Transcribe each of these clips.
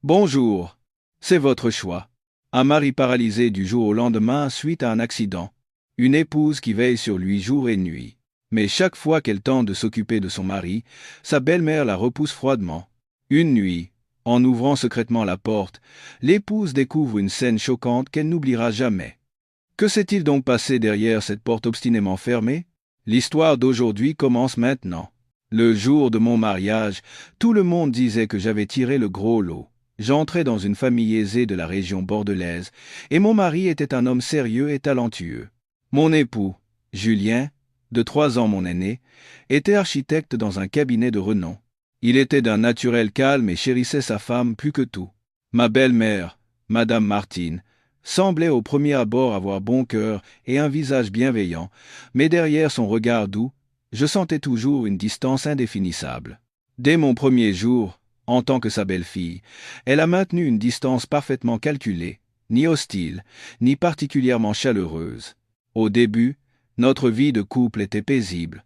Bonjour. C'est votre choix. Un mari paralysé du jour au lendemain suite à un accident. Une épouse qui veille sur lui jour et nuit. Mais chaque fois qu'elle tente de s'occuper de son mari, sa belle-mère la repousse froidement. Une nuit, en ouvrant secrètement la porte, l'épouse découvre une scène choquante qu'elle n'oubliera jamais. Que s'est-il donc passé derrière cette porte obstinément fermée? L'histoire d'aujourd'hui commence maintenant. Le jour de mon mariage, tout le monde disait que j'avais tiré le gros lot. J'entrais dans une famille aisée de la région bordelaise, et mon mari était un homme sérieux et talentueux. Mon époux, Julien, de 3 ans mon aîné, était architecte dans un cabinet de renom. Il était d'un naturel calme et chérissait sa femme plus que tout. Ma belle-mère, Madame Martine, semblait au premier abord avoir bon cœur et un visage bienveillant, mais derrière son regard doux, je sentais toujours une distance indéfinissable. Dès mon premier jour, en tant que sa belle-fille, elle a maintenu une distance parfaitement calculée, ni hostile, ni particulièrement chaleureuse. Au début, notre vie de couple était paisible.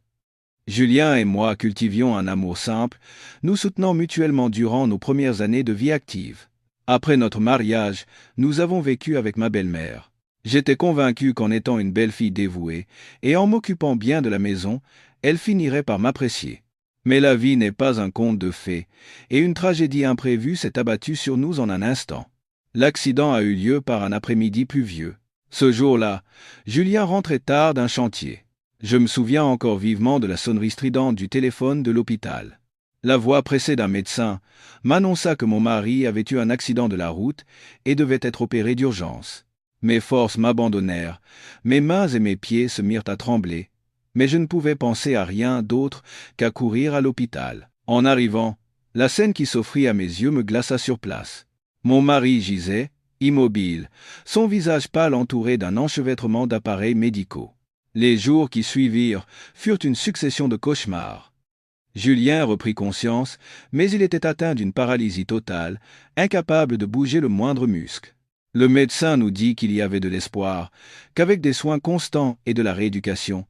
Julien et moi cultivions un amour simple, nous soutenant mutuellement durant nos premières années de vie active. Après notre mariage, nous avons vécu avec ma belle-mère. J'étais convaincu qu'en étant une belle-fille dévouée et en m'occupant bien de la maison, elle finirait par m'apprécier. Mais la vie n'est pas un conte de fées, et une tragédie imprévue s'est abattue sur nous en un instant. L'accident a eu lieu par un après-midi pluvieux. Ce jour-là, Julien rentrait tard d'un chantier. Je me souviens encore vivement de la sonnerie stridente du téléphone de l'hôpital. La voix pressée d'un médecin m'annonça que mon mari avait eu un accident de la route et devait être opéré d'urgence. Mes forces m'abandonnèrent, mes mains et mes pieds se mirent à trembler, mais je ne pouvais penser à rien d'autre qu'à courir à l'hôpital. En arrivant, la scène qui s'offrit à mes yeux me glaça sur place. Mon mari gisait, immobile, son visage pâle entouré d'un enchevêtrement d'appareils médicaux. Les jours qui suivirent furent une succession de cauchemars. Julien reprit conscience, mais il était atteint d'une paralysie totale, incapable de bouger le moindre muscle. Le médecin nous dit qu'il y avait de l'espoir, qu'avec des soins constants et de la rééducation,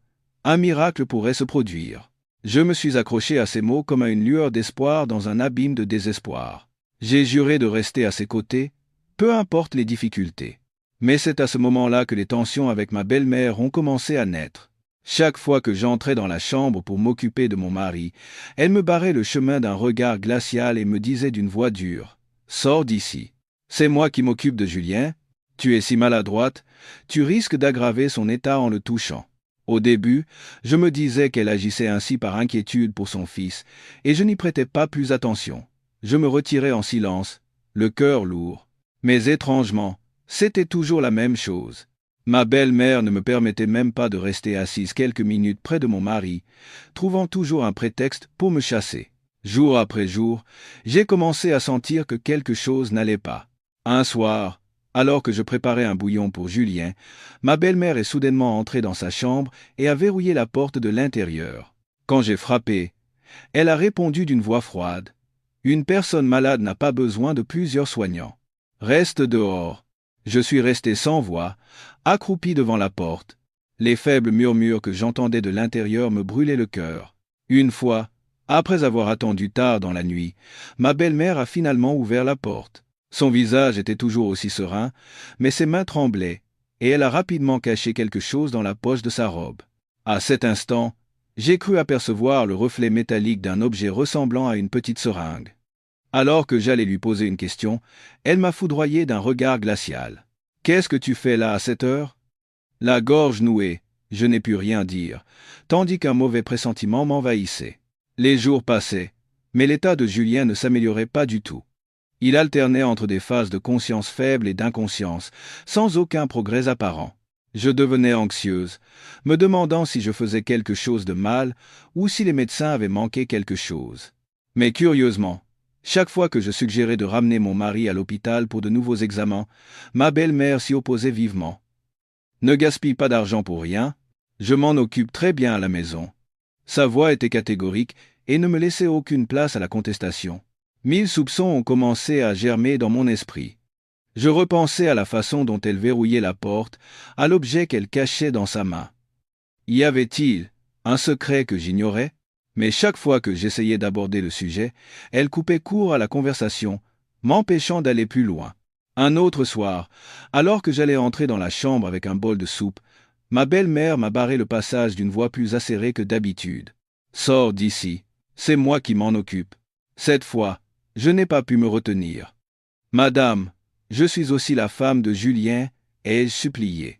un miracle pourrait se produire. Je me suis accroché à ces mots comme à une lueur d'espoir dans un abîme de désespoir. J'ai juré de rester à ses côtés, peu importe les difficultés. Mais c'est à ce moment-là que les tensions avec ma belle-mère ont commencé à naître. Chaque fois que j'entrais dans la chambre pour m'occuper de mon mari, elle me barrait le chemin d'un regard glacial et me disait d'une voix dure « Sors d'ici. C'est moi qui m'occupe de Julien. Tu es si maladroite, tu risques d'aggraver son état en le touchant. » Au début, je me disais qu'elle agissait ainsi par inquiétude pour son fils, et je n'y prêtais pas plus attention. Je me retirais en silence, le cœur lourd. Mais étrangement, c'était toujours la même chose. Ma belle-mère ne me permettait même pas de rester assise quelques minutes près de mon mari, trouvant toujours un prétexte pour me chasser. Jour après jour, j'ai commencé à sentir que quelque chose n'allait pas. Un soir, alors que je préparais un bouillon pour Julien, ma belle-mère est soudainement entrée dans sa chambre et a verrouillé la porte de l'intérieur. Quand j'ai frappé, elle a répondu d'une voix froide. « Une personne malade n'a pas besoin de plusieurs soignants. Reste dehors. » Je suis resté sans voix, accroupi devant la porte. Les faibles murmures que j'entendais de l'intérieur me brûlaient le cœur. Une fois, après avoir attendu tard dans la nuit, ma belle-mère a finalement ouvert la porte. Son visage était toujours aussi serein, mais ses mains tremblaient, et elle a rapidement caché quelque chose dans la poche de sa robe. À cet instant, j'ai cru apercevoir le reflet métallique d'un objet ressemblant à une petite seringue. Alors que j'allais lui poser une question, elle m'a foudroyé d'un regard glacial. « Qu'est-ce que tu fais là à cette heure ?» La gorge nouée, je n'ai pu rien dire, tandis qu'un mauvais pressentiment m'envahissait. Les jours passaient, mais l'état de Julien ne s'améliorait pas du tout. Il alternait entre des phases de conscience faible et d'inconscience, sans aucun progrès apparent. Je devenais anxieuse, me demandant si je faisais quelque chose de mal ou si les médecins avaient manqué quelque chose. Mais curieusement, chaque fois que je suggérais de ramener mon mari à l'hôpital pour de nouveaux examens, ma belle-mère s'y opposait vivement. « Ne gaspille pas d'argent pour rien, je m'en occupe très bien à la maison. » Sa voix était catégorique et ne me laissait aucune place à la contestation. 1000 soupçons ont commencé à germer dans mon esprit. Je repensais à la façon dont elle verrouillait la porte, à l'objet qu'elle cachait dans sa main. Y avait-il un secret que j'ignorais ? Mais chaque fois que j'essayais d'aborder le sujet, elle coupait court à la conversation, m'empêchant d'aller plus loin. Un autre soir, alors que j'allais entrer dans la chambre avec un bol de soupe, ma belle-mère m'a barré le passage d'une voix plus acérée que d'habitude. « Sors d'ici, c'est moi qui m'en occupe. » Cette fois, je n'ai pas pu me retenir. « Madame, je suis aussi la femme de Julien, ai-je supplié.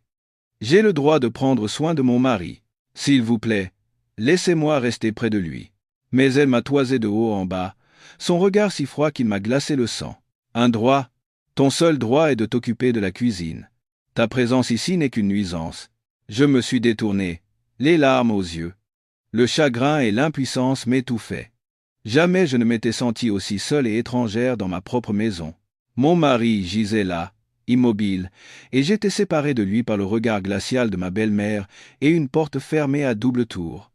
J'ai le droit de prendre soin de mon mari. S'il vous plaît, laissez-moi rester près de lui. » Mais elle m'a toisé de haut en bas, son regard si froid qu'il m'a glacé le sang. « Un droit? Ton seul droit est de t'occuper de la cuisine. Ta présence ici n'est qu'une nuisance. » Je me suis détourné, les larmes aux yeux. Le chagrin et l'impuissance m'étouffaient. Jamais je ne m'étais sentie aussi seule et étrangère dans ma propre maison. Mon mari gisait là, immobile, et j'étais séparé de lui par le regard glacial de ma belle-mère et une porte fermée à double tour.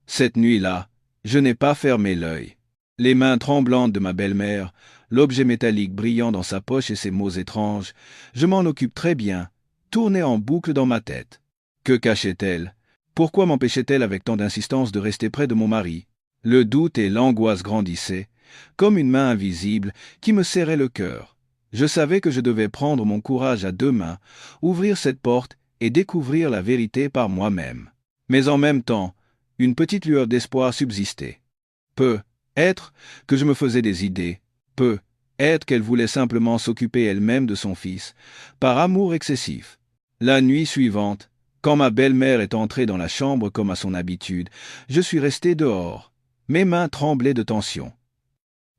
Cette nuit-là, je n'ai pas fermé l'œil. Les mains tremblantes de ma belle-mère, l'objet métallique brillant dans sa poche et ses mots étranges, je m'en occupe très bien, tournaient en boucle dans ma tête. Que cachait-elle? Pourquoi m'empêchait-elle avec tant d'insistance de rester près de mon mari? Le doute et l'angoisse grandissaient, comme une main invisible qui me serrait le cœur. Je savais que je devais prendre mon courage à deux mains, ouvrir cette porte et découvrir la vérité par moi-même. Mais en même temps, une petite lueur d'espoir subsistait. Peut-être que je me faisais des idées, peut-être qu'elle voulait simplement s'occuper elle-même de son fils, par amour excessif. La nuit suivante, quand ma belle-mère est entrée dans la chambre comme à son habitude, je suis resté dehors. Mes mains tremblaient de tension.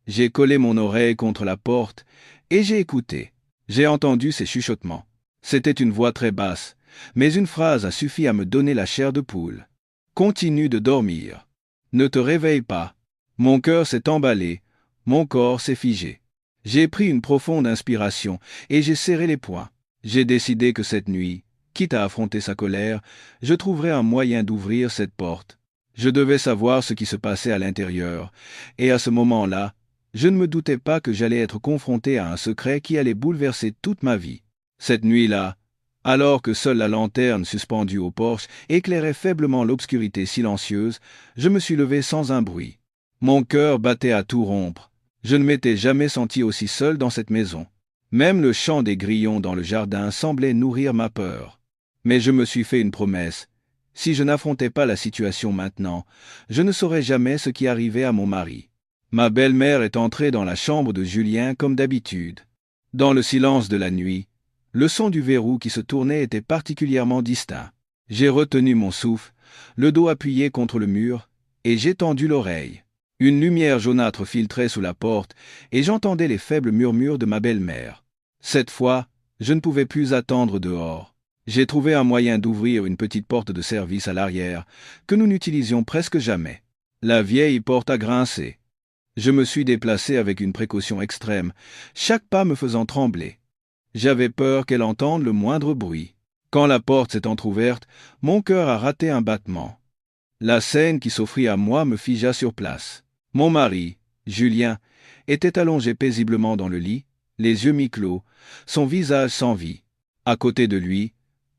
J'ai collé mon oreille contre la porte et j'ai écouté. J'ai entendu ses chuchotements. C'était une voix très basse, mais une phrase a suffi à me donner la chair de poule. Continue de dormir. Ne te réveille pas. Mon cœur s'est emballé, mon corps s'est figé. J'ai pris une profonde inspiration et j'ai serré les poings. J'ai décidé que cette nuit, quitte à affronter sa colère, je trouverais un moyen d'ouvrir cette porte. Je devais savoir ce qui se passait à l'intérieur, et à ce moment-là, je ne me doutais pas que j'allais être confronté à un secret qui allait bouleverser toute ma vie. Cette nuit-là, alors que seule la lanterne suspendue au porche éclairait faiblement l'obscurité silencieuse, je me suis levé sans un bruit. Mon cœur battait à tout rompre. Je ne m'étais jamais senti aussi seul dans cette maison. Même le chant des grillons dans le jardin semblait nourrir ma peur. Mais je me suis fait une promesse. Si je n'affrontais pas la situation maintenant, je ne saurais jamais ce qui arrivait à mon mari. Ma belle-mère est entrée dans la chambre de Julien comme d'habitude. Dans le silence de la nuit, le son du verrou qui se tournait était particulièrement distinct. J'ai retenu mon souffle, le dos appuyé contre le mur, et j'ai tendu l'oreille. Une lumière jaunâtre filtrait sous la porte, et j'entendais les faibles murmures de ma belle-mère. Cette fois, je ne pouvais plus attendre dehors. J'ai trouvé un moyen d'ouvrir une petite porte de service à l'arrière, que nous n'utilisions presque jamais. La vieille porte a grincé. Je me suis déplacé avec une précaution extrême, chaque pas me faisant trembler. J'avais peur qu'elle entende le moindre bruit. Quand la porte s'est entr'ouverte, mon cœur a raté un battement. La scène qui s'offrit à moi me figea sur place. Mon mari, Julien, était allongé paisiblement dans le lit, les yeux mi-clos, son visage sans vie. À côté de lui,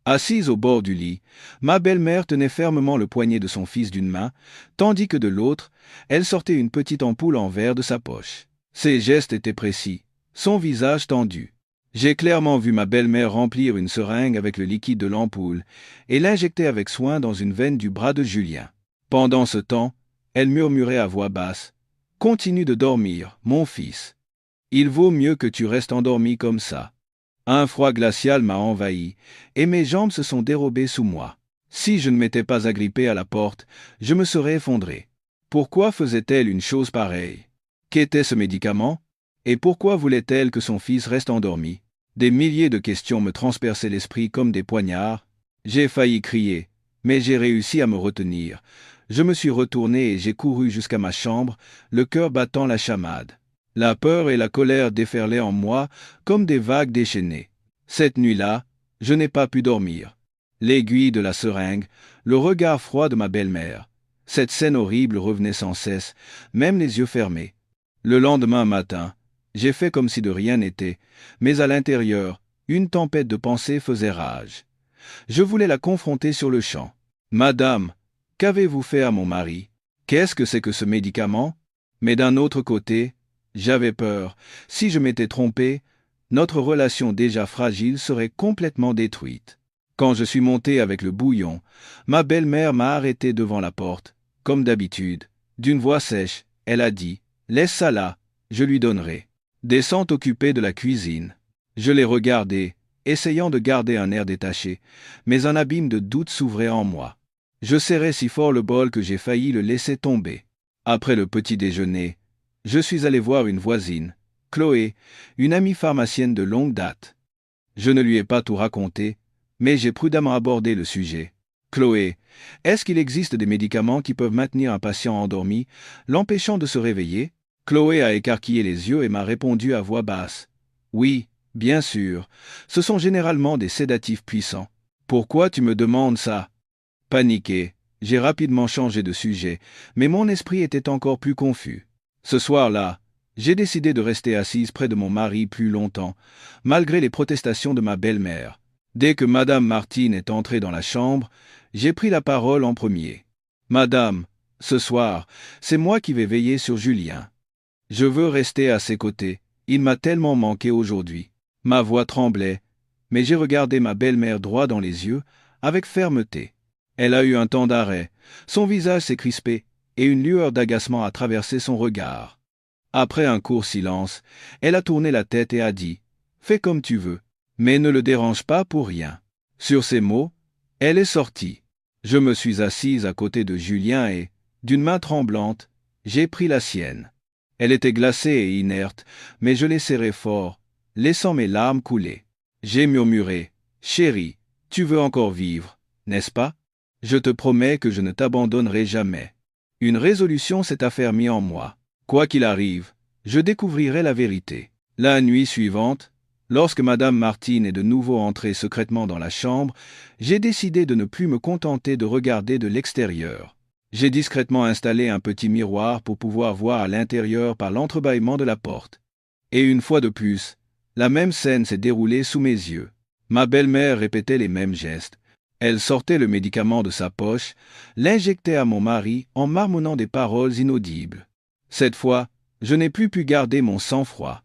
assise au bord du lit, ma belle-mère tenait fermement le poignet de son fils d'une main, tandis que de l'autre, elle sortait une petite ampoule en verre de sa poche. Ses gestes étaient précis, son visage tendu. J'ai clairement vu ma belle-mère remplir une seringue avec le liquide de l'ampoule et l'injecter avec soin dans une veine du bras de Julien. Pendant ce temps, elle murmurait à voix basse « Continue de dormir, mon fils. Il vaut mieux que tu restes endormi comme ça. » Un froid glacial m'a envahi, et mes jambes se sont dérobées sous moi. Si je ne m'étais pas agrippé à la porte, je me serais effondré. Pourquoi faisait-elle une chose pareille? Qu'était ce médicament? Et pourquoi voulait-elle que son fils reste endormi? Des milliers de questions me transperçaient l'esprit comme des poignards. J'ai failli crier, mais j'ai réussi à me retenir. Je me suis retourné et j'ai couru jusqu'à ma chambre, le cœur battant la chamade. La peur et la colère déferlaient en moi comme des vagues déchaînées. Cette nuit-là, je n'ai pas pu dormir. L'aiguille de la seringue, le regard froid de ma belle-mère. Cette scène horrible revenait sans cesse, même les yeux fermés. Le lendemain matin, j'ai fait comme si de rien n'était, mais à l'intérieur, une tempête de pensées faisait rage. Je voulais la confronter sur le champ. « Madame, qu'avez-vous fait à mon mari? Qu'est-ce que c'est que ce médicament ?» Mais d'un autre côté, J'avais peur. Si je m'étais trompé, notre relation déjà fragile serait complètement détruite. Quand je suis monté avec le bouillon, ma belle-mère m'a arrêté devant la porte. Comme d'habitude, d'une voix sèche, elle a dit « Laisse ça là, je lui donnerai. » Descends t'occuper de la cuisine. Je l'ai regardé, essayant de garder un air détaché, mais un abîme de doute s'ouvrait en moi. Je serrai si fort le bol que j'ai failli le laisser tomber. Après le petit déjeuner, je suis allé voir une voisine, Chloé, une amie pharmacienne de longue date. Je ne lui ai pas tout raconté, mais j'ai prudemment abordé le sujet. Chloé, est-ce qu'il existe des médicaments qui peuvent maintenir un patient endormi, l'empêchant de se réveiller? Chloé a écarquillé les yeux et m'a répondu à voix basse. Oui, bien sûr, ce sont généralement des sédatifs puissants. Pourquoi tu me demandes ça? Paniqué, j'ai rapidement changé de sujet, mais mon esprit était encore plus confus. Ce soir-là, j'ai décidé de rester assise près de mon mari plus longtemps, malgré les protestations de ma belle-mère. Dès que Madame Martine est entrée dans la chambre, j'ai pris la parole en premier. Madame, ce soir, c'est moi qui vais veiller sur Julien. Je veux rester à ses côtés, il m'a tellement manqué aujourd'hui. Ma voix tremblait, mais j'ai regardé ma belle-mère droit dans les yeux, avec fermeté. Elle a eu un temps d'arrêt, son visage s'est crispé, et une lueur d'agacement a traversé son regard. Après un court silence, elle a tourné la tête et a dit « Fais comme tu veux, mais ne le dérange pas pour rien. » Sur ces mots, elle est sortie. Je me suis assise à côté de Julien et, d'une main tremblante, j'ai pris la sienne. Elle était glacée et inerte, mais je l'ai serrée fort, laissant mes larmes couler. J'ai murmuré « Chérie, tu veux encore vivre, n'est-ce pas? Je te promets que je ne t'abandonnerai jamais. » Une résolution s'est affermie en moi. Quoi qu'il arrive, je découvrirai la vérité. La nuit suivante, lorsque Madame Martine est de nouveau entrée secrètement dans la chambre, j'ai décidé de ne plus me contenter de regarder de l'extérieur. J'ai discrètement installé un petit miroir pour pouvoir voir à l'intérieur par l'entrebâillement de la porte. Et une fois de plus, la même scène s'est déroulée sous mes yeux. Ma belle-mère répétait les mêmes gestes. Elle sortait le médicament de sa poche, l'injectait à mon mari en marmonnant des paroles inaudibles. Cette fois, je n'ai plus pu garder mon sang-froid.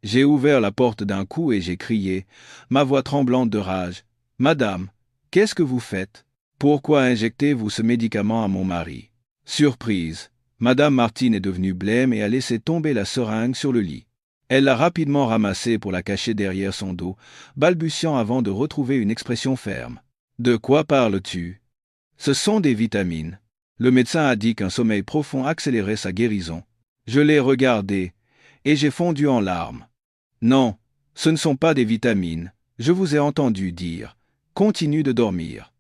J'ai ouvert la porte d'un coup et j'ai crié, ma voix tremblante de rage. « Madame, qu'est-ce que vous faites? Pourquoi injectez-vous ce médicament à mon mari ?» Surprise, Madame Martine est devenue blême et a laissé tomber la seringue sur le lit. Elle l'a rapidement ramassée pour la cacher derrière son dos, balbutiant avant de retrouver une expression ferme. « De quoi parles-tu? Ce sont des vitamines. Le médecin a dit qu'un sommeil profond accélérait sa guérison. » Je l'ai regardé, et j'ai fondu en larmes. « Non, ce ne sont pas des vitamines, je vous ai entendu dire. Continue de dormir.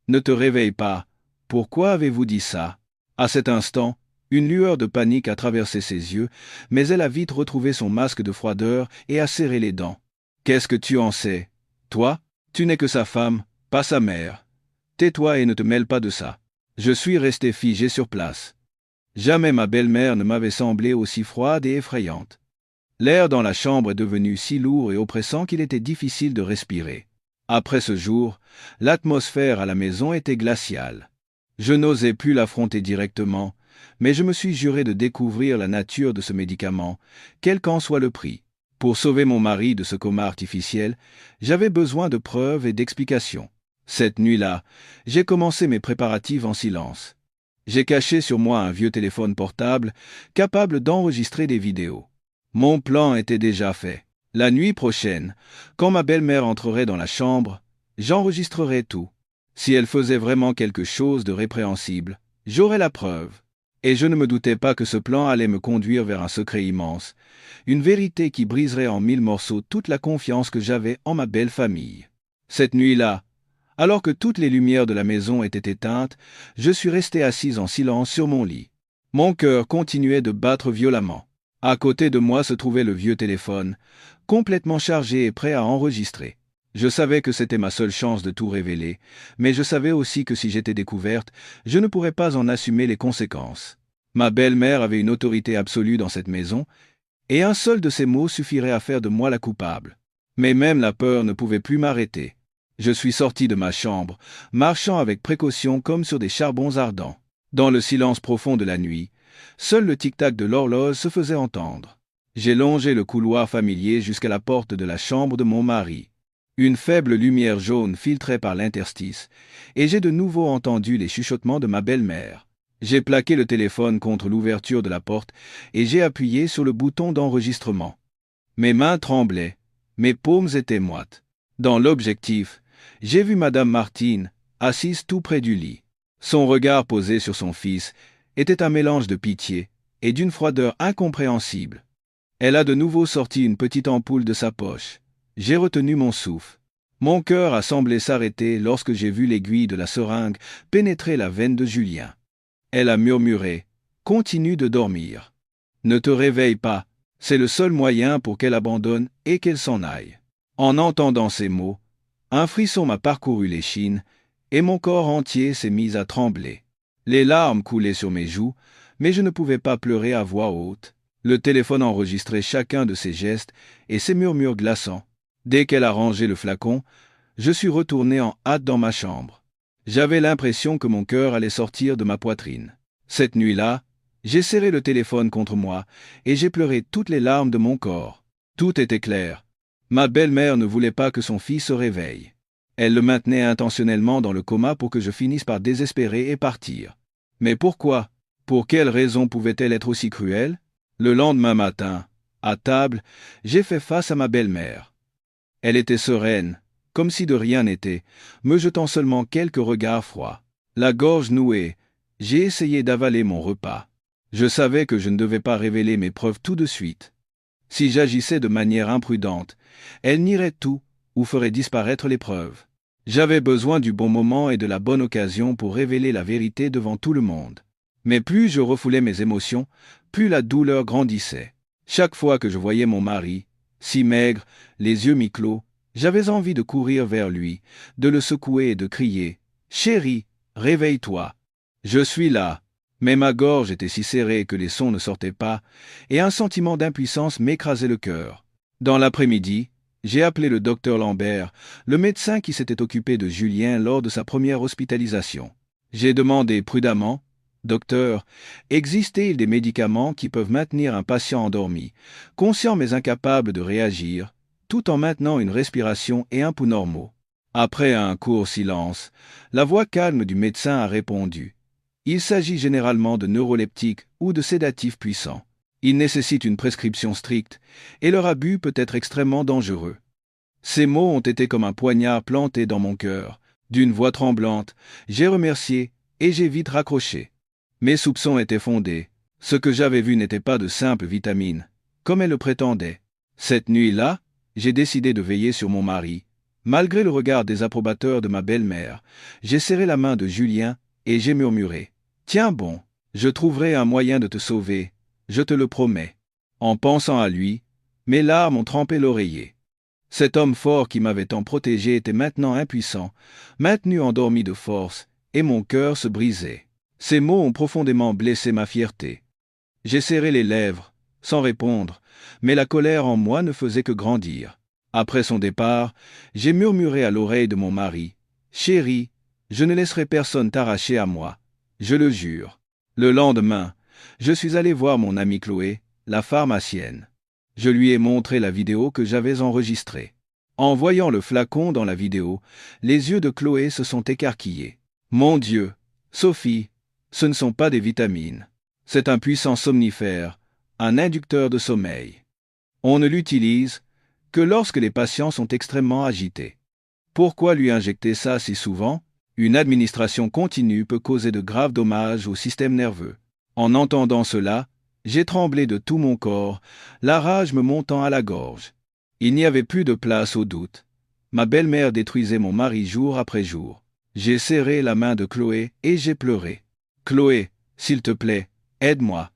Ne te réveille pas. Pourquoi avez-vous dit ça? » À cet instant, une lueur de panique a traversé ses yeux, mais elle a vite retrouvé son masque de froideur et a serré les dents. « Qu'est-ce que tu en sais? Toi, tu n'es que sa femme, pas sa mère. Tais-toi et ne te mêle pas de ça. » Je suis resté figé sur place. Jamais ma belle-mère ne m'avait semblé aussi froide et effrayante. L'air dans la chambre est devenu si lourd et oppressant qu'il était difficile de respirer. Après ce jour, l'atmosphère à la maison était glaciale. Je n'osais plus l'affronter directement, mais je me suis juré de découvrir la nature de ce médicament, quel qu'en soit le prix. Pour sauver mon mari de ce coma artificiel, j'avais besoin de preuves et d'explications. Cette nuit-là, j'ai commencé mes préparatifs en silence. J'ai caché sur moi un vieux téléphone portable, capable d'enregistrer des vidéos. Mon plan était déjà fait. La nuit prochaine, quand ma belle-mère entrerait dans la chambre, j'enregistrerais tout. Si elle faisait vraiment quelque chose de répréhensible, j'aurais la preuve. Et je ne me doutais pas que ce plan allait me conduire vers un secret immense, une vérité qui briserait en 1000 morceaux toute la confiance que j'avais en ma belle famille. Cette nuit-là, alors que toutes les lumières de la maison étaient éteintes, je suis resté assise en silence sur mon lit. Mon cœur continuait de battre violemment. À côté de moi se trouvait le vieux téléphone, complètement chargé et prêt à enregistrer. Je savais que c'était ma seule chance de tout révéler, mais je savais aussi que si j'étais découverte, je ne pourrais pas en assumer les conséquences. Ma belle-mère avait une autorité absolue dans cette maison, et un seul de ses mots suffirait à faire de moi la coupable. Mais même la peur ne pouvait plus m'arrêter. Je suis sorti de ma chambre, marchant avec précaution comme sur des charbons ardents. Dans le silence profond de la nuit, seul le tic-tac de l'horloge se faisait entendre. J'ai longé le couloir familier jusqu'à la porte de la chambre de mon mari. Une faible lumière jaune filtrait par l'interstice, et j'ai de nouveau entendu les chuchotements de ma belle-mère. J'ai plaqué le téléphone contre l'ouverture de la porte et j'ai appuyé sur le bouton d'enregistrement. Mes mains tremblaient, mes paumes étaient moites. Dans l'objectif, j'ai vu Madame Martine, assise tout près du lit. Son regard posé sur son fils était un mélange de pitié et d'une froideur incompréhensible. Elle a de nouveau sorti une petite ampoule de sa poche. J'ai retenu mon souffle. Mon cœur a semblé s'arrêter lorsque j'ai vu l'aiguille de la seringue pénétrer la veine de Julien. Elle a murmuré « Continue de dormir. Ne te réveille pas, c'est le seul moyen pour qu'elle abandonne et qu'elle s'en aille. » En entendant ces mots, un frisson m'a parcouru l'échine et mon corps entier s'est mis à trembler. Les larmes coulaient sur mes joues, mais je ne pouvais pas pleurer à voix haute. Le téléphone enregistrait chacun de ses gestes et ses murmures glaçants. Dès qu'elle a rangé le flacon, je suis retourné en hâte dans ma chambre. J'avais l'impression que mon cœur allait sortir de ma poitrine. Cette nuit-là, j'ai serré le téléphone contre moi et j'ai pleuré toutes les larmes de mon corps. Tout était clair. Ma belle-mère ne voulait pas que son fils se réveille. Elle le maintenait intentionnellement dans le coma pour que je finisse par désespérer et partir. Mais pourquoi? Pour quelle raison pouvait-elle être aussi cruelle? Le lendemain matin, à table, j'ai fait face à ma belle-mère. Elle était sereine, comme si de rien n'était, me jetant seulement quelques regards froids. La gorge nouée, j'ai essayé d'avaler mon repas. Je savais que je ne devais pas révéler mes preuves tout de suite. Si j'agissais de manière imprudente, elle nierait tout ou ferait disparaître les preuves. J'avais besoin du bon moment et de la bonne occasion pour révéler la vérité devant tout le monde. Mais plus je refoulais mes émotions, plus la douleur grandissait. Chaque fois que je voyais mon mari, si maigre, les yeux mi-clos, j'avais envie de courir vers lui, de le secouer et de crier « Chérie, réveille-toi !» Je suis là, mais ma gorge était si serrée que les sons ne sortaient pas, et un sentiment d'impuissance m'écrasait le cœur. Dans l'après-midi, j'ai appelé le docteur Lambert, le médecin qui s'était occupé de Julien lors de sa première hospitalisation. J'ai demandé prudemment « Docteur, existe-t-il des médicaments qui peuvent maintenir un patient endormi, conscient mais incapable de réagir, tout en maintenant une respiration et un pouls normaux ?» Après un court silence, la voix calme du médecin a répondu « Il s'agit généralement de neuroleptiques ou de sédatifs puissants. Ils nécessitent une prescription stricte et leur abus peut être extrêmement dangereux. » Ces mots ont été comme un poignard planté dans mon cœur. D'une voix tremblante, j'ai remercié et j'ai vite raccroché. Mes soupçons étaient fondés. Ce que j'avais vu n'était pas de simples vitamines, comme elle le prétendait. Cette nuit-là, j'ai décidé de veiller sur mon mari. Malgré le regard désapprobateur de ma belle-mère, j'ai serré la main de Julien et j'ai murmuré « Tiens bon, je trouverai un moyen de te sauver, je te le promets. » En pensant à lui, mes larmes ont trempé l'oreiller. Cet homme fort qui m'avait tant protégé était maintenant impuissant, maintenu endormi de force, et mon cœur se brisait. Ces mots ont profondément blessé ma fierté. J'ai serré les lèvres, sans répondre, mais la colère en moi ne faisait que grandir. Après son départ, j'ai murmuré à l'oreille de mon mari « Chérie, je ne laisserai personne t'arracher à moi, je le jure. » Le lendemain, je suis allé voir mon amie Chloé, la pharmacienne. Je lui ai montré la vidéo que j'avais enregistrée. En voyant le flacon dans la vidéo, les yeux de Chloé se sont écarquillés. « Mon Dieu, Sophie, ce ne sont pas des vitamines. C'est un puissant somnifère, un inducteur de sommeil. On ne l'utilise que lorsque les patients sont extrêmement agités. Pourquoi lui injecter ça si souvent? Une administration continue peut causer de graves dommages au système nerveux. » En entendant cela, j'ai tremblé de tout mon corps, la rage me montant à la gorge. Il n'y avait plus de place au doute. Ma belle-mère détruisait mon mari jour après jour. J'ai serré la main de Chloé et j'ai pleuré. « Chloé, s'il te plaît, aide-moi.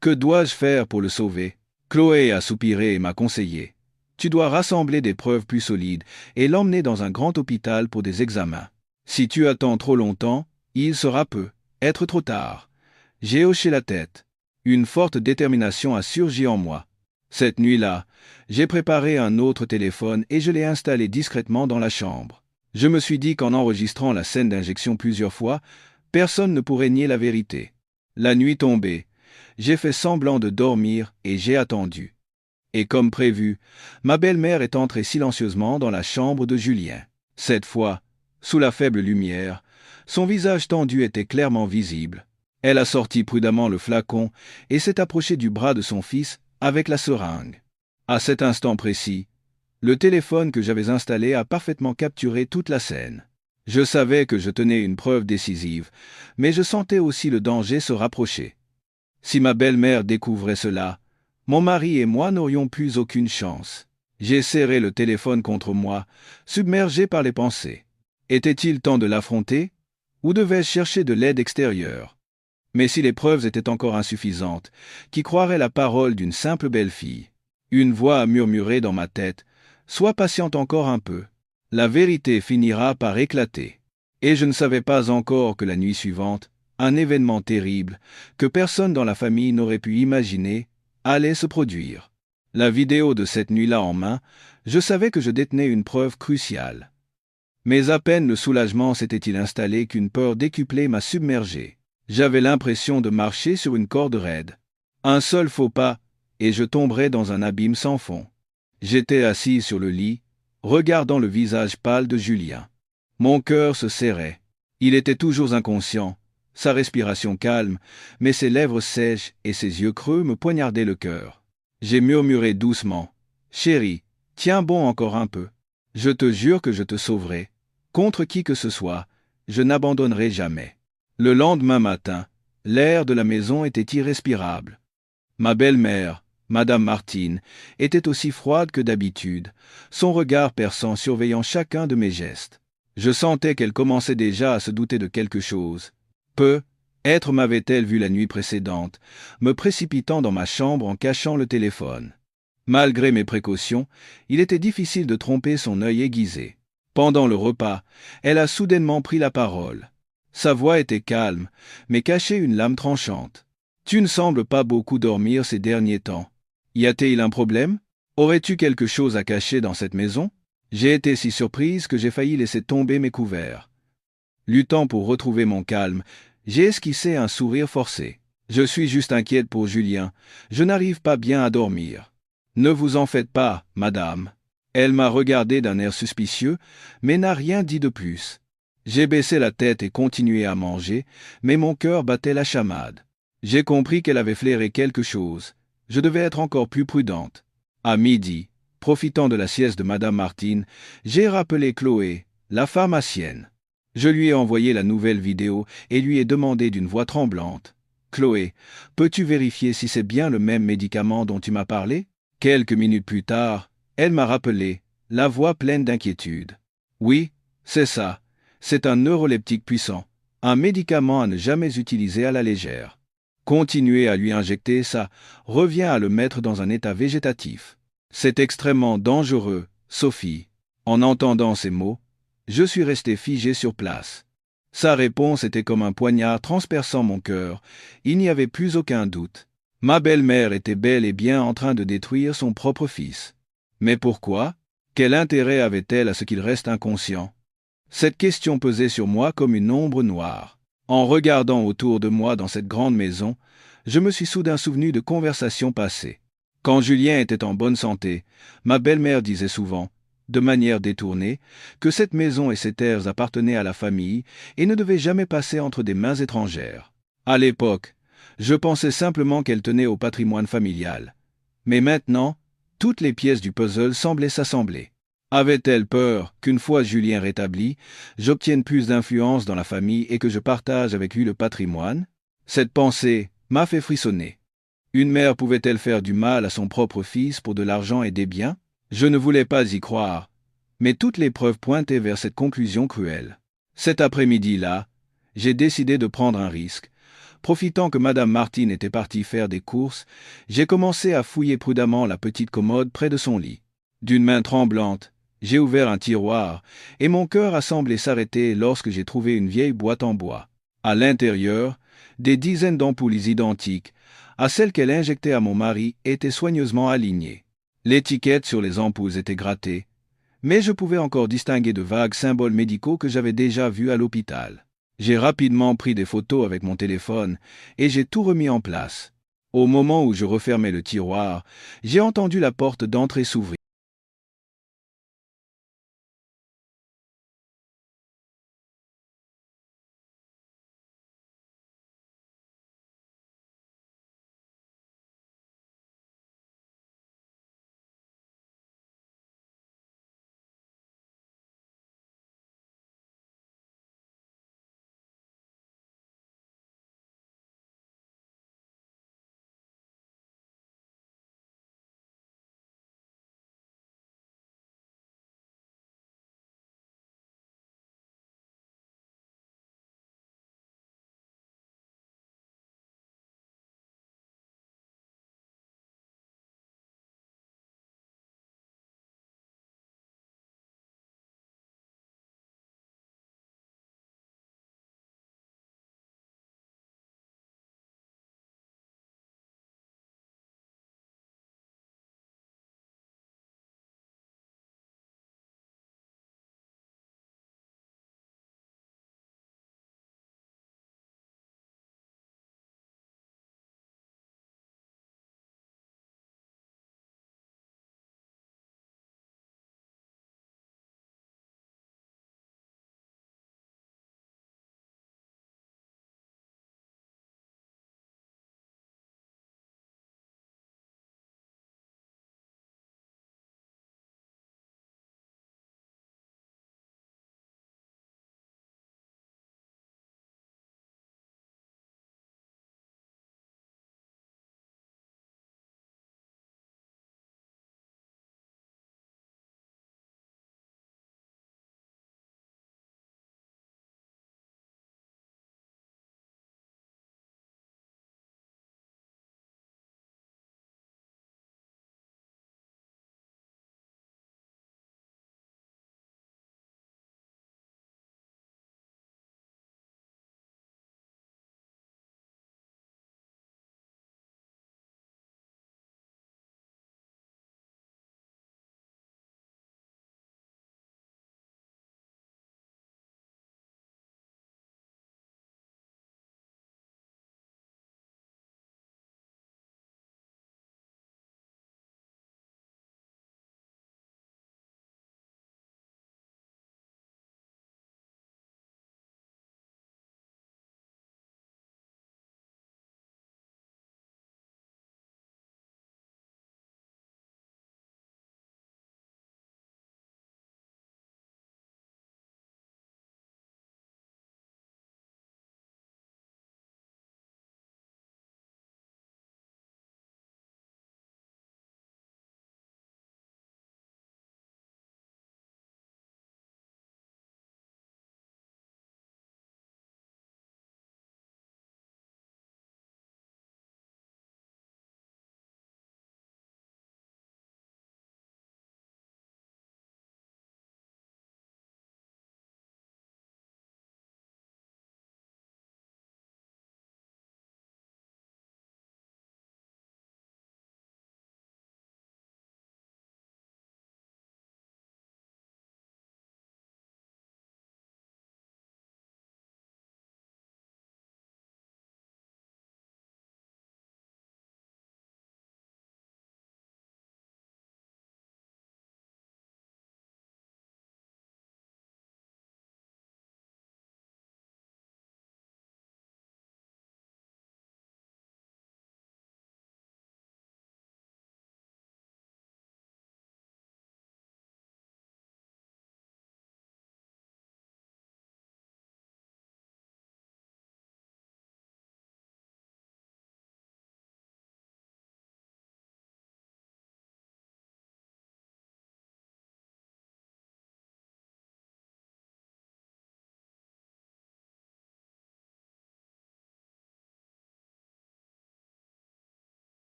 Que dois-je faire pour le sauver ?» Chloé a soupiré et m'a conseillé. « Tu dois rassembler des preuves plus solides et l'emmener dans un grand hôpital pour des examens. Si tu attends trop longtemps, il sera peu être trop tard. » J'ai hoché la tête. Une forte détermination a surgi en moi. Cette nuit-là, j'ai préparé un autre téléphone et je l'ai installé discrètement dans la chambre. Je me suis dit qu'en enregistrant la scène d'injection plusieurs fois, personne ne pourrait nier la vérité. La nuit tombée, j'ai fait semblant de dormir et j'ai attendu. Et comme prévu, ma belle-mère est entrée silencieusement dans la chambre de Julien. Cette fois, sous la faible lumière, son visage tendu était clairement visible. Elle a sorti prudemment le flacon et s'est approchée du bras de son fils avec la seringue. À cet instant précis, le téléphone que j'avais installé a parfaitement capturé toute la scène. Je savais que je tenais une preuve décisive, mais je sentais aussi le danger se rapprocher. Si ma belle-mère découvrait cela, mon mari et moi n'aurions plus aucune chance. J'ai serré le téléphone contre moi, submergé par les pensées. Était-il temps de l'affronter, ou devais-je chercher de l'aide extérieure? Mais si les preuves étaient encore insuffisantes, qui croirait la parole d'une simple belle-fille? Une voix a murmuré dans ma tête, « Sois patiente encore un peu. La vérité finira par éclater. » Et je ne savais pas encore que la nuit suivante, un événement terrible, que personne dans la famille n'aurait pu imaginer, allait se produire. La vidéo de cette nuit-là en main, je savais que je détenais une preuve cruciale. Mais à peine le soulagement s'était-il installé qu'une peur décuplée m'a submergé. J'avais l'impression de marcher sur une corde raide. Un seul faux pas, et je tomberais dans un abîme sans fond. J'étais assis sur le lit, regardant le visage pâle de Julien. Mon cœur se serrait. Il était toujours inconscient, sa respiration calme, mais ses lèvres sèches et ses yeux creux me poignardaient le cœur. J'ai murmuré doucement, « Chérie, tiens bon encore un peu. Je te jure que je te sauverai. Contre qui que ce soit, je n'abandonnerai jamais. » Le lendemain matin, l'air de la maison était irrespirable. Ma belle-mère, Madame Martine, était aussi froide que d'habitude, son regard perçant surveillant chacun de mes gestes. Je sentais qu'elle commençait déjà à se douter de quelque chose. Peut-être m'avait-elle vu la nuit précédente, me précipitant dans ma chambre en cachant le téléphone. Malgré mes précautions, il était difficile de tromper son œil aiguisé. Pendant le repas, elle a soudainement pris la parole. Sa voix était calme, mais cachait une lame tranchante. « Tu ne sembles pas beaucoup dormir ces derniers temps. Y a-t-il un problème? Aurais-tu quelque chose à cacher dans cette maison? » J'ai été si surprise que j'ai failli laisser tomber mes couverts. Luttant pour retrouver mon calme, j'ai esquissé un sourire forcé. « Je suis juste inquiète pour Julien. Je n'arrive pas bien à dormir. »« Ne vous en faites pas, madame. » Elle m'a regardé d'un air suspicieux, mais n'a rien dit de plus. J'ai baissé la tête et continué à manger, mais mon cœur battait la chamade. J'ai compris qu'elle avait flairé quelque chose. Je devais être encore plus prudente. À midi, profitant de la sieste de Madame Martine, j'ai rappelé Chloé, la pharmacienne. Je lui ai envoyé la nouvelle vidéo et lui ai demandé d'une voix tremblante, « Chloé, peux-tu vérifier si c'est bien le même médicament dont tu m'as parlé ?» Quelques minutes plus tard, elle m'a rappelé, la voix pleine d'inquiétude. « Oui, c'est ça. C'est un neuroleptique puissant, un médicament à ne jamais utiliser à la légère. Continuer à lui injecter ça revient à le mettre dans un état végétatif. C'est extrêmement dangereux, Sophie. » En entendant ces mots, je suis resté figé sur place. Sa réponse était comme un poignard transperçant mon cœur. Il n'y avait plus aucun doute. Ma belle-mère était bel et bien en train de détruire son propre fils. Mais pourquoi? Quel intérêt avait-elle à ce qu'il reste inconscient? Cette question pesait sur moi comme une ombre noire. En regardant autour de moi dans cette grande maison, je me suis soudain souvenu de conversations passées. Quand Julien était en bonne santé, ma belle-mère disait souvent, de manière détournée, que cette maison et ses terres appartenaient à la famille et ne devaient jamais passer entre des mains étrangères. À l'époque, je pensais simplement qu'elle tenait au patrimoine familial. Mais maintenant, toutes les pièces du puzzle semblaient s'assembler. Avait-elle peur qu'une fois Julien rétabli, j'obtienne plus d'influence dans la famille et que je partage avec lui le patrimoine? Cette pensée m'a fait frissonner. Une mère pouvait-elle faire du mal à son propre fils pour de l'argent et des biens? Je ne voulais pas y croire, mais toutes les preuves pointaient vers cette conclusion cruelle. Cet après-midi-là, j'ai décidé de prendre un risque. Profitant que Madame Martine était partie faire des courses, j'ai commencé à fouiller prudemment la petite commode près de son lit. D'une main tremblante, j'ai ouvert un tiroir, et mon cœur a semblé s'arrêter lorsque j'ai trouvé une vieille boîte en bois. À l'intérieur, des dizaines d'ampoules identiques à celles qu'elle injectait à mon mari étaient soigneusement alignées. L'étiquette sur les ampoules était grattée, mais je pouvais encore distinguer de vagues symboles médicaux que j'avais déjà vus à l'hôpital. J'ai rapidement pris des photos avec mon téléphone et j'ai tout remis en place. Au moment où je refermais le tiroir, j'ai entendu la porte d'entrée s'ouvrir.